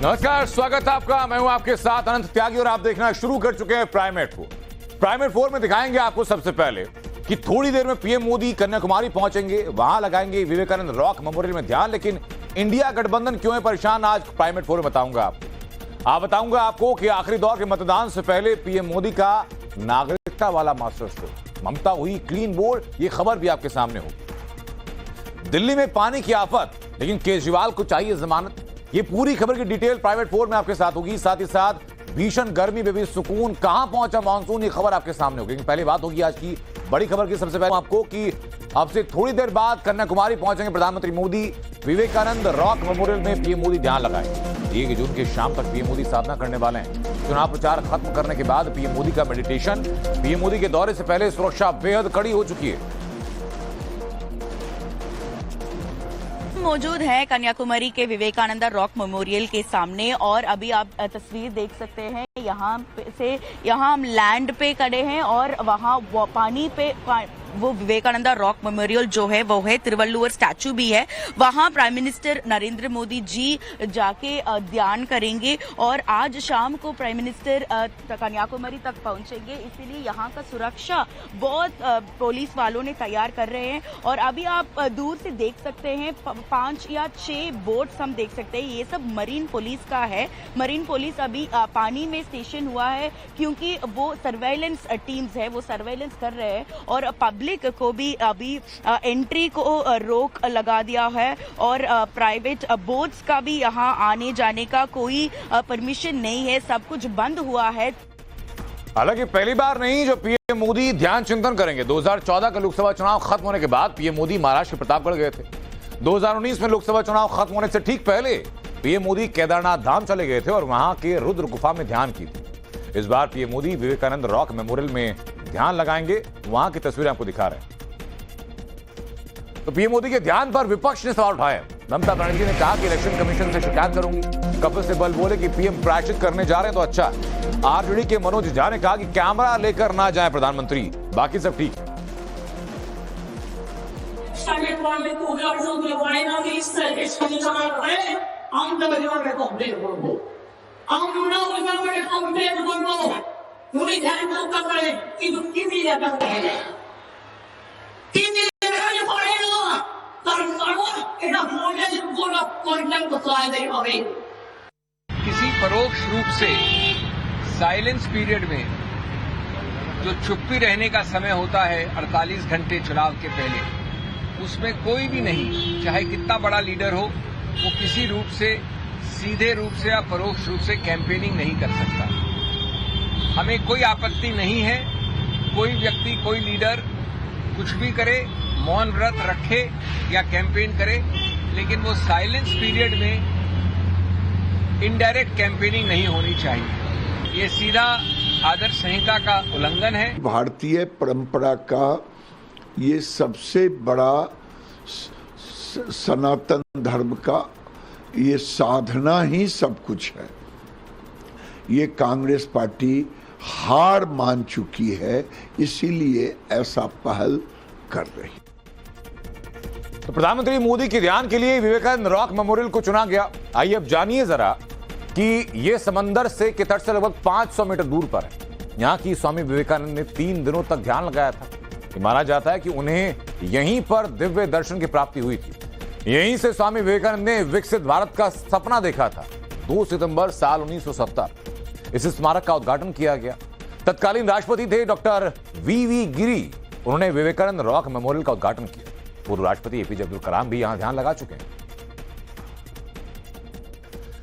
नमस्कार, स्वागत है आपका। मैं हूं आपके साथ अनंत त्यागी और आप देखना शुरू कर चुके हैं प्राइमेट 4। प्राइमेट 4 में दिखाएंगे आपको सबसे पहले कि थोड़ी देर में पीएम मोदी कन्याकुमारी पहुंचेंगे, वहां लगाएंगे विवेकानंद रॉक मेमोरियल में ध्यान। लेकिन इंडिया गठबंधन क्यों है परेशान, आज प्राइमेट 4 में बताऊंगा बताऊंगा आपको कि आखिरी दौर के मतदान से पहले पीएम मोदी का नागरिकता वाला मास्टर स्ट्रोक, ममता हुई क्लीन बोल्ड, ये खबर भी आपके सामने होगी। दिल्ली में पानी की आफत, लेकिन केजरीवाल को चाहिए जमानत। ये पूरी खबर की डिटेल प्राइवेट 4 में आपके साथ होगी। साथ ही साथ भीषण गर्मी में भी सुकून, कहां पहुंचा मानसून, ये खबर आपके सामने होगी। पहले बात होगी आज की बड़ी खबर की। सबसे पहले आपको कि अब से थोड़ी देर बाद कन्याकुमारी पहुंचेंगे प्रधानमंत्री मोदी। विवेकानंद रॉक मेमोरियल में पीएम मोदी ध्यान लगाएंगे। 1 जून की शाम तक पीएम मोदी साधना करने वाले हैं। चुनाव प्रचार खत्म करने के बाद पीएम मोदी का मेडिटेशन। पीएम मोदी के दौरे से पहले सुरक्षा बेहद कड़ी हो चुकी है। मौजूद है कन्याकुमारी के विवेकानंद रॉक मेमोरियल के सामने और अभी आप तस्वीर देख सकते हैं। यहाँ हम लैंड पे खड़े हैं और वहाँ पानी पे वो विवेकानंद रॉक मेमोरियल जो है वो है, तिरुवल्लुवर स्टैचू भी है। वहाँ प्राइम मिनिस्टर नरेंद्र मोदी जी जाके ध्यान करेंगे और आज शाम को प्राइम मिनिस्टर कन्याकुमारी तक पहुंचेंगे। इसीलिए यहाँ का सुरक्षा बहुत पुलिस वालों ने तैयार कर रहे हैं। और अभी आप दूर से देख सकते हैं 5 या 6 बोट्स हम देख सकते हैं। ये सब मरीन पुलिस का है। मरीन पुलिस अभी पानी में स्टेशन हुआ है क्योंकि वो सर्वेलेंस टीम्स है, वो सर्वेलेंस कर रहे हैं। और पब्लिक को भी अभी एंट्री को रोक लगा दिया है और प्राइवेट बोट्स का भी यहाँ आने जाने का कोई परमिशन नहीं है, सब कुछ बंद हुआ है। हालांकि पहली बार नहीं जो पीएम मोदी ध्यान चिंतन करेंगे। 2014 का लोकसभा चुनाव खत्म होने के बाद पीएम मोदी महाराष्ट्र के प्रतापगढ़ गए थे। 2019 में लोकसभा चुनाव खत्म होने से ठीक पहले पीएम मोदी केदारनाथ धाम चले गए थे और वहां के रुद्र गुफा में ध्यान की थी। इस बार PM Modi Vivekananda rock memorial में ध्यान लगाएंगे। वहां की तस्वीरें आपको दिखा रहे हैं। तो पीएम मोदी के ध्यान पर विपक्ष ने सवाल उठाया। ममता बनर्जी ने कहा कि इलेक्शन कमीशन से शिकायत करूंगी। कपिल सिब्बल बोले कि पीएम प्रायश्चित करने जा रहे हैं तो अच्छा। आरजेडी के मनोज झा ने कहा कि कैमरा लेकर ना जाए प्रधानमंत्री, बाकी सब ठीक है। किसी परोक्ष रूप से साइलेंस पीरियड में जो चुप्पी रहने का समय होता है 48 घंटे चुनाव के पहले, उसमें कोई भी नहीं, चाहे कितना बड़ा लीडर हो, वो किसी रूप से, सीधे रूप से या परोक्ष रूप से कैंपेनिंग नहीं कर सकता। हमें कोई आपत्ति नहीं है, कोई व्यक्ति, कोई लीडर कुछ भी करे, मौन व्रत रखे या कैंपेन करे, लेकिन वो साइलेंस पीरियड में इनडायरेक्ट कैंपेनिंग नहीं होनी चाहिए। ये सीधा आदर्श संहिता का उल्लंघन है। भारतीय परंपरा का ये सबसे बड़ा सनातन धर्म का ये साधना ही सब कुछ है। ये कांग्रेस पार्टी हार मान चुकी है, इसीलिए ऐसा पहल कर रही। तो प्रधानमंत्री मोदी के ध्यान के लिए विवेकानंद रॉक मेमोरियल को चुना गया। आइए अब जानिए जरा कि यह समंदर से के तट से लगभग 500 मीटर दूर पर है। यहाँ की स्वामी विवेकानंद ने 3 दिनों तक ध्यान लगाया था। माना जाता है कि उन्हें यहीं पर दिव्य दर्शन की प्राप्ति हुई थी। यहीं से स्वामी विवेकानंद ने विकसित भारत का सपना देखा था। 2 सितंबर साल 1970 इस स्मारक का उद्घाटन किया गया। तत्कालीन राष्ट्रपति थे डॉक्टर वी गिरी। उन्होंने विवेकानंद रॉक मेमोरियल का उद्घाटन किया। पूर्व राष्ट्रपति एपीजे अब्दुल कलाम भी यहां ध्यान लगा चुके हैं।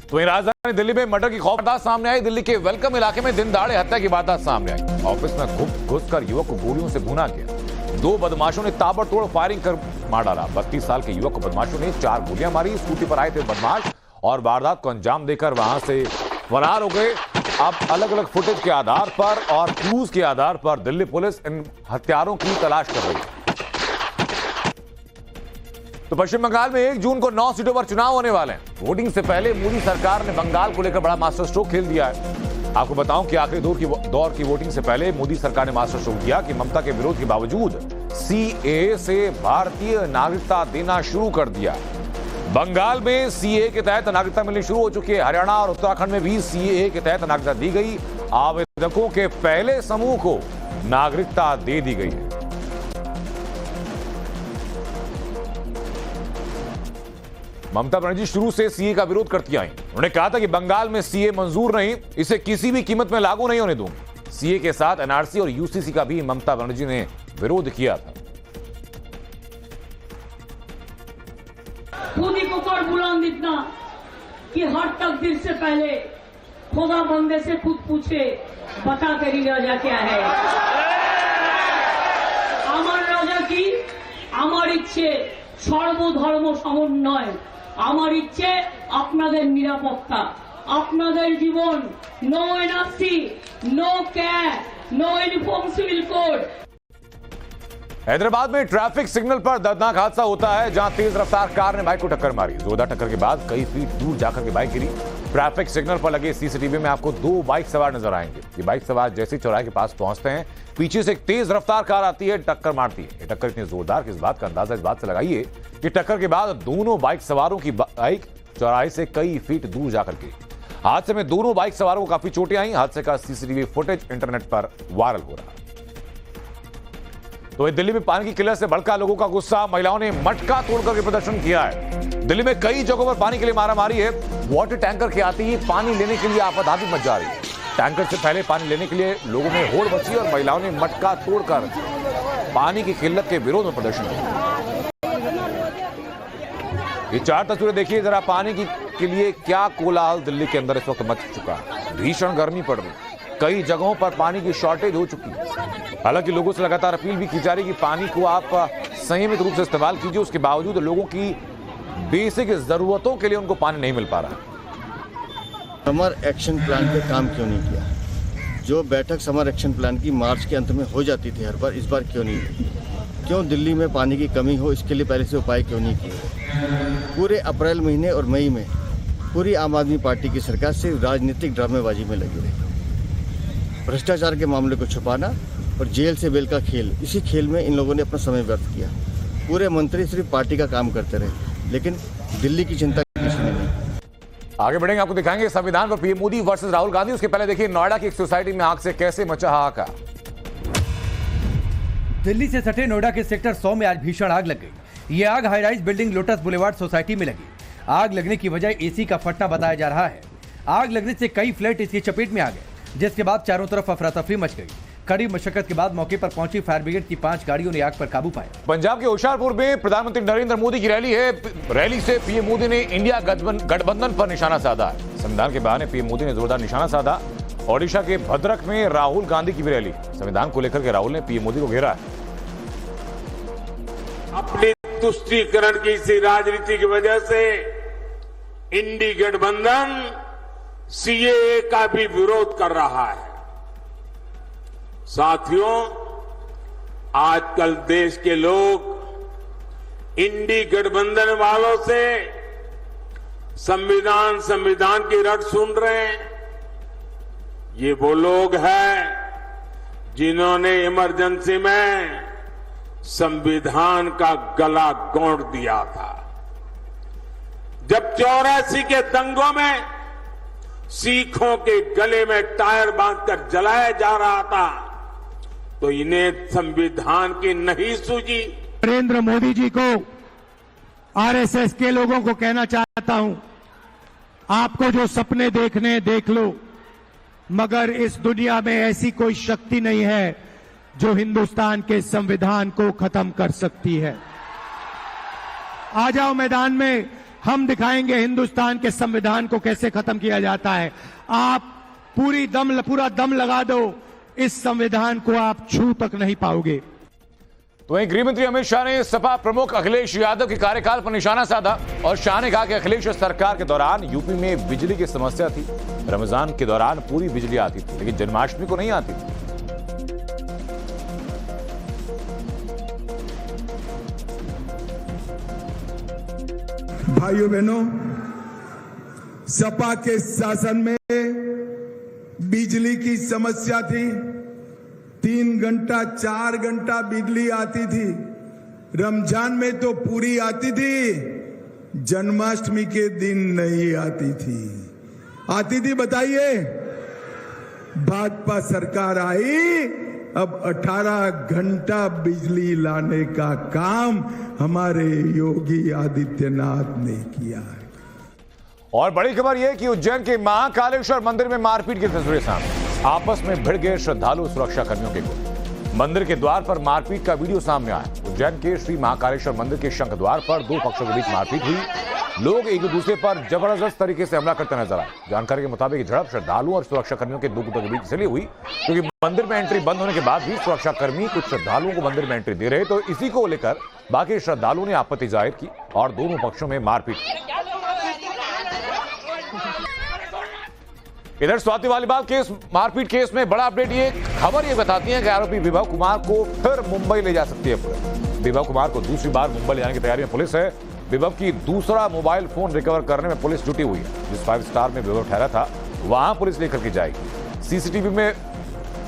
तो वहीं राजधानी दिल्ली में मर्डर की खौफनाक सामने आई। दिल्ली के वेलकम इलाके में दिन दहाड़े हत्या की वारदात सामने आई। ऑफिस में घुसकर युवक को गोलियों से भूना गया। 2 बदमाशों ने ताबड़तोड़ फायरिंग कर मार डाला। 32 साल के युवक को बदमाशों ने 4 गोलियां मारी। स्कूटी पर आए थे बदमाश और वारदात को अंजाम देकर वहां से फरार हो गए। अब अलग अलग फुटेज के आधार पर और क्लूज के आधार पर दिल्ली पुलिस इन हत्यारों की तलाश कर रही है। तो पश्चिम बंगाल में 1 जून को 9 सीटों पर चुनाव होने वाले हैं। वोटिंग से पहले मोदी सरकार ने बंगाल को लेकर बड़ा मास्टर स्ट्रोक खेल दिया है। आपको बताऊं कि आखिरी दौर की वोटिंग से पहले मोदी सरकार ने मास्टर स्ट्रोक किया कि ममता के विरोध के बावजूद सीएए से भारतीय नागरिकता देना शुरू कर दिया। बंगाल में सीएए के तहत नागरिकता मिलनी शुरू हो चुकी है। हरियाणा और उत्तराखंड में भी सीएए के तहत नागरिकता दी गई। आवेदकों के पहले समूह को नागरिकता दे दी गई है। ममता बनर्जी शुरू से सीए का विरोध करती आई। उन्होंने कहा था कि बंगाल में सीए मंजूर नहीं, इसे किसी भी कीमत में लागू नहीं होने दूंगी। सीए के साथ एनआरसी और यूसीसी का भी ममता बनर्जी ने विरोध किया था। खुदी को कर बुलंद इतना कि हर तकदीर से पहले खुदा बंदे से खुद पूछे, बता तेरी राजा क्या है। আমার রাজা কি? আমার ইচ্ছে সর্বধর্ম সমন্বয়, আমার ইচ্ছে আপনাদের নিরাপত্তা, আপনাদের জীবন, no NRC, no cash, no uniform civil code. Hyderabad में ट्रैफिक सिग्नल पर दर्दनाक हादसा होता है, जहां तेज रफ्तार कार ने बाइक को टक्कर मारी। जोरदार टक्कर के बाद कई फीट दूर जाकर के बाइक गिरी। ट्रैफिक सिग्नल पर लगे सीसीटीवी में आपको दो बाइक सवार नजर आएंगे। ये बाइक सवार जैसे चौराहे के पास पहुंचते हैं, पीछे से एक तेज रफ्तार कार आती है, टक्कर मारती है। ये टक्कर इतनी जोरदार कि इस बात का अंदाजा इस बात से लगाइए कि टक्कर के बाद दोनों बाइक सवारों की बाइक चौराहे से कई फीट दूर जाकर गिरी। हादसे में दोनों बाइक सवारों को काफी चोटें आई। हादसे का सीसीटीवी फुटेज इंटरनेट पर वायरल हो रहा है। तो दिल्ली में पानी की किल्लत से भड़का लोगों का गुस्सा। महिलाओं ने मटका तोड़कर के प्रदर्शन किया है। दिल्ली में कई जगहों पर पानी के लिए मारामारी है। वाटर टैंकर के आते ही पानी लेने के लिए आपाधापी मच जा रही है। टैंकर से पहले पानी लेने के लिए लोगों में होड़ मची और महिलाओं ने मटका तोड़कर पानी की किल्लत के विरोध में प्रदर्शन किया। ये चार तस्वीरें देखिए जरा, पानी के लिए क्या कोलाहल दिल्ली के अंदर इस वक्त मच चुका है। भीषण गर्मी पड़ रही, कई जगहों पर पानी की शॉर्टेज हो चुकी है। हालांकि लोगों से लगातार अपील भी की जा रही है कि पानी को आप संयमित रूप से इस्तेमाल कीजिए। उसके बावजूद लोगों की बेसिक जरूरतों के लिए उनको पानी नहीं मिल पा रहा। समर एक्शन प्लान पे काम क्यों नहीं किया? जो बैठक समर एक्शन प्लान की मार्च के अंत में हो जाती थी हर बार, इस बार क्यों नहीं हुई? क्यों दिल्ली में पानी की कमी हो, इसके लिए पहले से उपाय क्यों नहीं किए? पूरे अप्रैल महीने और मई में पूरी आम आदमी पार्टी की सरकार सिर्फ राजनीतिक ड्रामेबाजी में लगी रही। भ्रष्टाचार के मामले को छुपाना और जेल से बेल का खेल, इसी खेल में इन लोगों ने अपना समय व्यर्थ किया। पूरे मंत्री सिर्फ पार्टी का काम करते रहे, लेकिन दिल्ली की चिंता किसी ने नहीं। आगे बढ़ेंगे, आपको दिखाएंगे संविधान पर पीएम मोदी वर्सेस राहुल गांधी। उसके पहले देखिए नोएडा की एक सोसाइटी में आग से कैसे मचा हाहाकार। दिल्ली से सटे नोएडा के सेक्टर 100 में आज भीषण आग लग गई। ये आग high rise building lotus boulevard society में लगी। आग लगने की वजह एसी का फटना बताया जा रहा है। आग लगने से कई फ्लैट इसकी चपेट में आ गए, जिसके बाद चारों तरफ अफरा तफरी मच गई। कड़ी मशक्कत के बाद मौके पर पहुंची फायर ब्रिगेड की 5 गाड़ियों ने आग पर काबू पाया। पंजाब के होशियारपुर में प्रधानमंत्री नरेंद्र मोदी की रैली है। रैली से पीएम मोदी ने इंडिया गठबंधन पर निशाना साधा है। संविधान के बहाने पीएम मोदी ने जोरदार निशाना साधा। ओडिशा के भद्रक में राहुल गांधी की भी रैली। संविधान को लेकर के राहुल ने पीएम मोदी को घेरा है। अपनी तुष्टीकरण की इसी राजनीति की वजह से इंडी गठबंधन सीएए का भी विरोध कर रहा है। साथियों, आजकल देश के लोग इंडी गठबंधन वालों से संविधान की रट सुन रहे हैं। ये वो लोग हैं जिन्होंने इमरजेंसी में संविधान का गला घोंट दिया था। जब 84 के दंगों में सिखों के गले में टायर बांधकर जलाया जा रहा था, तो इन्हें संविधान की नहीं सूझी। नरेंद्र मोदी जी को, आरएसएस के लोगों को कहना चाहता हूं, आपको जो सपने देखने देख लो, मगर इस दुनिया में ऐसी कोई शक्ति नहीं है जो हिंदुस्तान के संविधान को खत्म कर सकती है। आ जाओ मैदान में, हम दिखाएंगे हिंदुस्तान के संविधान को कैसे खत्म किया जाता है। आप पूरा दम लगा दो, इस संविधान को आप छू तक नहीं पाओगे। तो वहीं गृहमंत्री अमित शाह ने सपा प्रमुख अखिलेश यादव के कार्यकाल पर निशाना साधा और शाह ने कहा कि अखिलेश सरकार के दौरान यूपी में बिजली की समस्या थी। रमजान के दौरान पूरी बिजली आती थी, लेकिन जन्माष्टमी को नहीं आती थी। भाइयों बहनों, सपा के शासन में बिजली की समस्या थी। 3 घंटा 4 घंटा बिजली आती थी। रमजान में तो पूरी आती थी, जन्माष्टमी के दिन नहीं आती थी। आती थी बताइए? भाजपा सरकार आई, अब 18 घंटा बिजली लाने का काम हमारे योगी आदित्यनाथ ने किया है। और बड़ी खबर यह कि उज्जैन के महाकालेश्वर मंदिर में मारपीट की तस्वीरें सामने। आपस में भिड़ गए श्रद्धालु सुरक्षा कर्मियों के गुट। मंदिर के द्वार पर मारपीट का वीडियो सामने आया। उज्जैन के श्री महाकालेश्वर मंदिर के शंख द्वार पर दो पक्षों के बीच मारपीट हुई। लोग एक दूसरे पर जबरदस्त तरीके से हमला करते नजर आए। जानकारी के मुताबिक झड़प श्रद्धालुओं और सुरक्षा कर्मियों के दो गुटों के बीच इसलिए हुई क्योंकि मंदिर में एंट्री बंद होने के बाद भी सुरक्षा कर्मी कुछ श्रद्धालुओं को मंदिर में एंट्री दे रहे, तो इसी को लेकर बाकी श्रद्धालुओं ने आपत्ति जाहिर की और दोनों पक्षों में मारपीट की। इधर स्वाति वालीबाग केस मारपीट केस में बड़ा अपडेट। ये खबर ये बताती है कि आरोपी विभव कुमार को फिर मुंबई ले जा सकती है पुलिस। विभव कुमार को दूसरी बार मुंबई ले जाने की तैयारी में पुलिस है। विभव की दूसरा मोबाइल फोन रिकवर करने में पुलिस जुटी हुई है। जिस 5 स्टार में विभव ठहरा था वहां पुलिस लेकर के जाएगी। सीसीटीवी में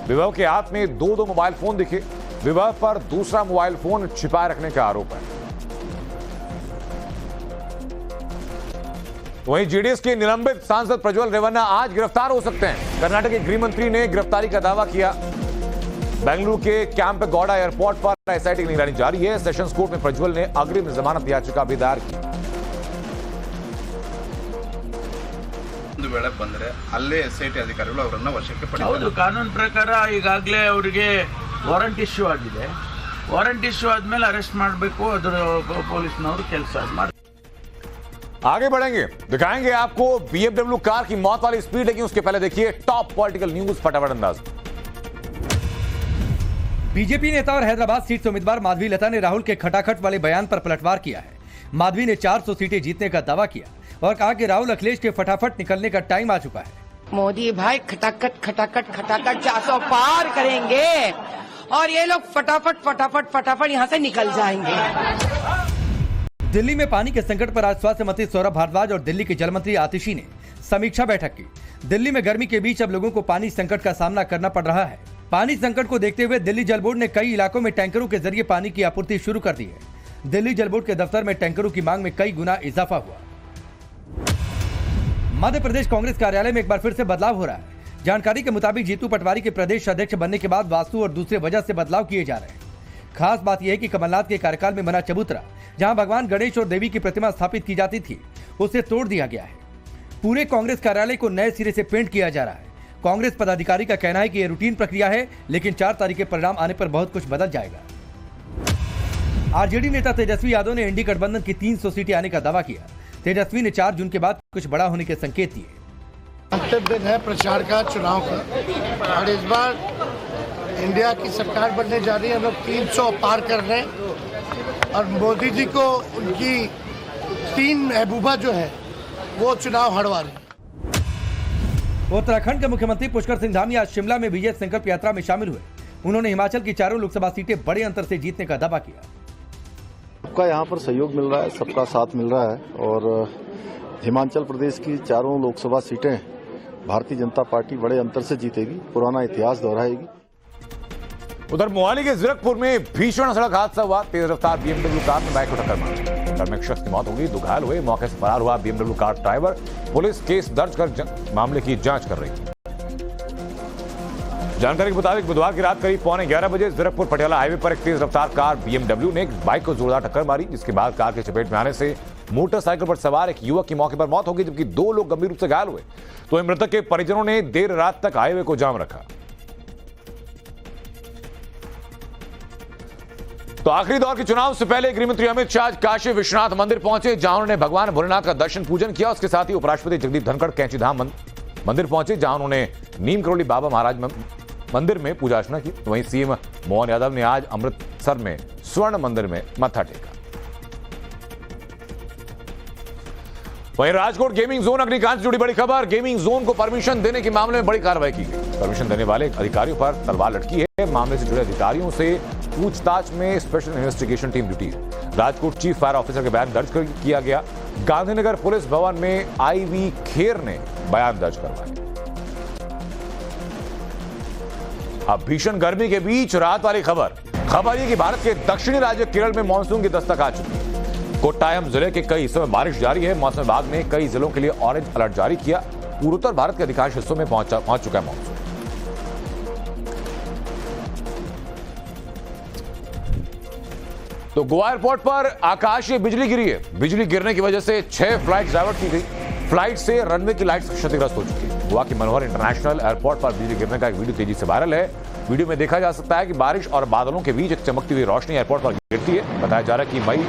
विभव के हाथ में 2 मोबाइल फोन दिखे। विभव पर दूसरा मोबाइल फोन छिपाए रखने का आरोप है। वहीं जेडीएस के निलंबित सांसद प्रज्वल रेवन्ना आज गिरफ्तार हो सकते हैं। कर्नाटक के गृह मंत्री ने गिरफ्तारी का दावा किया। बेंगलुरु के कैंपेगौड़ा एयरपोर्ट पर एसआईटी की निगरानी जारी है। सेशंस कोर्ट में प्रज्वल ने अग्रिम जमानत याचिका भी दायर की। ವೇಳೆ ಬಂದ್ರೆ ಅಲ್ಲೇ ಎಸ್ಐಟಿ ಅಧಿಕಾರಿಗಳು ಅವರನ್ನ ವಶಕ್ಕೆ ಪಡೆದರು। ಕಾನೂನು ಪ್ರಕಾರ ಈಗಾಗಲೇ ಅವರಿಗೆ ವಾರಂಟ್ ಇಶ್ಯೂ ಆಗಿದೆ। ವಾರಂಟ್ ಇಶ್ಯೂ ಆದ್ಮೇಲೆ ಅರೆಸ್ಟ್ ಮಾಡಬೇಕು, ಅದರ ಪೊಲೀಸ್ನವರು ಕೆಲಸ ಮಾಡ್ತಾರೆ। आगे बढ़ेंगे, दिखाएंगे आपको BMW कार की मौत वाली स्पीड, लेकिन उसके पहले देखिए टॉप पॉलिटिकल न्यूज फटाफट अंदाज। बीजेपी नेता और हैदराबाद सीट से उम्मीदवार माधवी लता ने राहुल के खटाखट वाले बयान पर पलटवार किया है। माधवी ने 400 सीटें जीतने का दावा किया और कहा कि राहुल अखिलेश के फटाफट निकलने का टाइम आ चुका है। मोदी भाई खटाखट खटाखट खटाखट 400 पार करेंगे और ये लोग फटाफट फटाफट फटाफट यहाँ से निकल जाएंगे। दिल्ली में पानी के संकट पर आज स्वास्थ्य मंत्री सौरभ भारद्वाज और दिल्ली के जल मंत्री आतिशी ने समीक्षा बैठक की। दिल्ली में गर्मी के बीच अब लोगों को पानी संकट का सामना करना पड़ रहा है। पानी संकट को देखते हुए दिल्ली जल बोर्ड ने कई इलाकों में टैंकरों के जरिए पानी की आपूर्ति शुरू कर दी है। दिल्ली जल बोर्ड के दफ्तर में टैंकरों की मांग में कई गुना इजाफा हुआ। मध्य प्रदेश कांग्रेस कार्यालय में एक बार फिर से बदलाव हो रहा है। जानकारी के मुताबिक जीतू पटवारी के प्रदेश अध्यक्ष बनने के बाद वास्तु और दूसरे वजह से बदलाव किए जा रहे हैं। खास बात यह है कि कमलनाथ के कार्यकाल में बना चबूतरा, जहां भगवान गणेश और देवी की प्रतिमा स्थापित की जाती थी, उसे तोड़ दिया गया है। पूरे कांग्रेस कार्यालय को नए सिरे से पेंट किया जा रहा है। कांग्रेस पदाधिकारी का कहना है कि यह रूटीन प्रक्रिया है, लेकिन 4 तारीख के परिणाम आने पर बहुत कुछ बदल जाएगा। आरजेडी नेता तेजस्वी यादव ने इंडी गठबंधन की 300 सीटें आने का दावा किया। तेजस्वी ने 4 जून के बाद कुछ बड़ा होने के संकेत दिए। अंतिम दिन है प्रचार का, चुनाव का, और इस बार इंडिया की सरकार बनने जा रही है। हम लोग 300 पार कर रहे हैं और मोदी जी को उनकी 3 महबूबा जो है वो चुनाव हरवा रही है। उत्तराखंड के मुख्यमंत्री पुष्कर सिंह धामी आज शिमला में विजय संकल्प यात्रा में शामिल हुए। उन्होंने हिमाचल की 4 लोकसभा सीटें बड़े अंतर से जीतने का दावा किया। सबका यहाँ पर सहयोग मिल रहा है, सबका साथ मिल रहा है और हिमाचल प्रदेश की 4 लोकसभा सीटें भारतीय जनता पार्टी बड़े अंतर से जीतेगी, पुराना इतिहास दोहराएगी। उधर मोहाली के जीरकपुर में भीषण सड़क हादसा हुआ। तेज रफ्तार BMW कार में बाइक को टक्कर मारी। टक्कर में एक शख्स की मौत हो गई, 2 घायल हुए। मौके से फरार हुआ BMW car driver. Police case दर्ज कर मामले की जांच कर रही थी। जानकारी के मुताबिक बुधवार की रात करीब 11:15 बजे जीरकपुर पटियाला हाईवे पर एक तेज रफ्तार कार BMW ने एक बाइक को जोरदार टक्कर मारी, जिसके बाद कार के चपेट में आने से मोटरसाइकिल पर सवार एक युवक की मौके पर मौत हो गई, जबकि 2 लोग गंभीर रूप से घायल हुए। तो मृतक के परिजनों ने देर रात तक हाईवे को जाम रखा। तो आखिरी दौर के चुनाव से पहले गृहमंत्री अमित शाह काशी विश्वनाथ मंदिर पहुंचे, जहां उन्होंने भगवान भोलेनाथ का दर्शन पूजन किया। उसके साथ ही उपराष्ट्रपति जगदीप धनखड़ कैंचीधाम मंदिर पहुंचे, जहां उन्होंने नीम करोली बाबा महाराज मंदिर में पूजा अर्चना की। वहीं सीएम मोहन यादव ने आज अमृतसर में स्वर्ण मंदिर में मत्था टेका। वहीं राजकोट गेमिंग जोन अग्निकांड से जुड़ी बड़ी खबर। गेमिंग जोन को परमिशन देने के मामले में बड़ी कार्रवाई की गई। परमिशन देने वाले अधिकारियों पर तलवार लटकी है। मामले से जुड़े अधिकारियों से पूछताछ में स्पेशल इन्वेस्टिगेशन टीम जुटी है। राजकोट चीफ फायर ऑफिसर के बयान दर्ज किया गया। गांधीनगर पुलिस भवन में IV खेर ने बयान दर्ज करवाया। अब भीषण गर्मी के बीच राहत वाली खबर। खबर यह कि भारत के दक्षिणी राज्य केरल में मानसून की दस्तक आ चुकी है। कोट्टायम जिले के कई हिस्सों में बारिश जारी है। मौसम विभाग ने कई जिलों के लिए ऑरेंज अलर्ट जारी किया। पूर्वोत्तर भारत के अधिकांश हिस्सों में पहुंच चुका है मॉनसून। तो गोवा एयरपोर्ट पर आकाशीय बिजली गिरी है। बिजली गिरने की वजह से 6 फ्लाइट डाइवर्ट की गई। फ्लाइट से रनवे की लाइट्स क्षतिग्रस्त हो चुकी है। गोवा के मनोहर इंटरनेशनल एयरपोर्ट पर बिजली गिरने का एक वीडियो तेजी से वायरल है। वीडियो में देखा जा सकता है कि बारिश और बादलों के बीच एक चमकती हुई रोशनी एयरपोर्ट पर गिरती है। बताया जा रहा है कि मई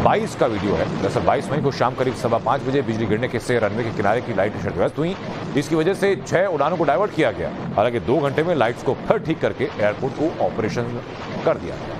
22 का वीडियो है। दरअसल 22 मई को शाम करीब 5:15 बजे बिजली गिरने के से रनवे के किनारे की लाइटें क्षतिग्रस्त हुई। इसकी वजह से 6 उड़ानों को डाइवर्ट किया गया। हालांकि 2 घंटे में लाइट्स को फिर ठीक करके एयरपोर्ट को ऑपरेशन कर दिया गया।